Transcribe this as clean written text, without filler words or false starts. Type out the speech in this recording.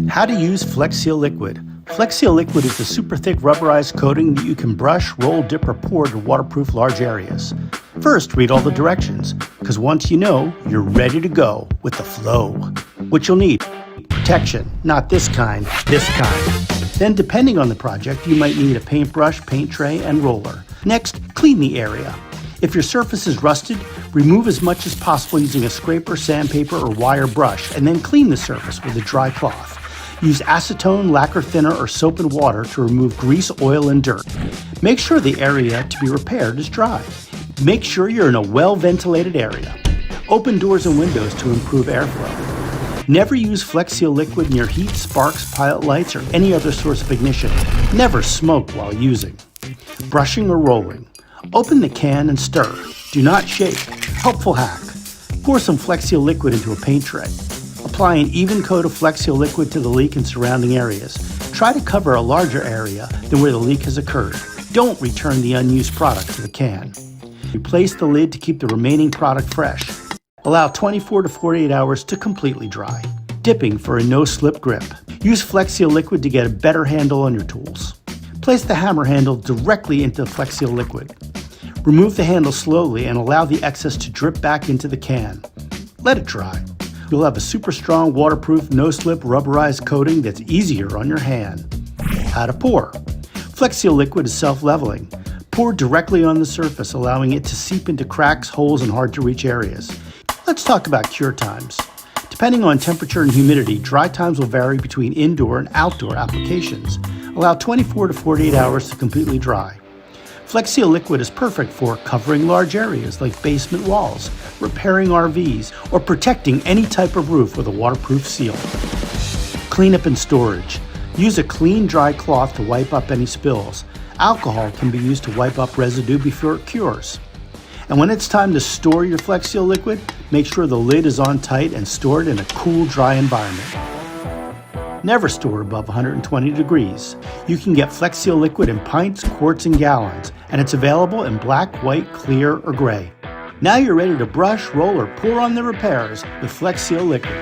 How to use Flex Seal Liquid. Flex Seal Liquid is the super thick rubberized coating that you can brush, roll, dip, or pour to waterproof large areas. First, read all the directions, because once you know, you're ready to go with the flow. What you'll need: protection, not this kind, this kind. Then, depending on the project, you might need a paintbrush, paint tray, and roller. Next, clean the area. If your surface is rusted, remove as much as possible using a scraper, sandpaper, or wire brush, and then clean the surface with a dry cloth. Use acetone, lacquer thinner, or soap and water to remove grease, oil, and dirt. Make sure the area to be repaired is dry. Make sure you're in a well-ventilated area. Open doors and windows to improve airflow. Never use Flex Seal Liquid near heat, sparks, pilot lights, or any other source of ignition. Never smoke while using. Brushing or rolling. Open the can and stir. Do not shake. Helpful hack. Pour some Flex Seal Liquid into a paint tray. Apply an even coat of Flex Seal Liquid to the leak and surrounding areas. Try to cover a larger area than where the leak has occurred. Don't return the unused product to the can. Replace the lid to keep the remaining product fresh. Allow 24 to 48 hours to completely dry. Dipping for a no-slip grip. Use Flex Seal Liquid to get a better handle on your tools. Place the hammer handle directly into the Flex Seal Liquid. Remove the handle slowly and allow the excess to drip back into the can. Let it dry. You'll have a super strong, waterproof, no-slip, rubberized coating that's easier on your hand. How to pour. Flex Seal Liquid is self-leveling. Pour directly on the surface, allowing it to seep into cracks, holes, and hard-to-reach areas. Let's talk about cure times. Depending on temperature and humidity, dry times will vary between indoor and outdoor applications. Allow 24 to 48 hours to completely dry. Flex Seal Liquid is perfect for covering large areas like basement walls, repairing RVs, or protecting any type of roof with a waterproof seal. Cleanup and storage. Use a clean, dry cloth to wipe up any spills. Alcohol can be used to wipe up residue before it cures. And when it's time to store your Flex Seal Liquid, make sure the lid is on tight and stored in a cool, dry environment. Never store above 120 degrees. You can get Flex Seal Liquid in pints, quarts, and gallons, and it's available in black, white, clear, or gray. Now you're ready to brush, roll, or pour on the repairs with Flex Seal Liquid.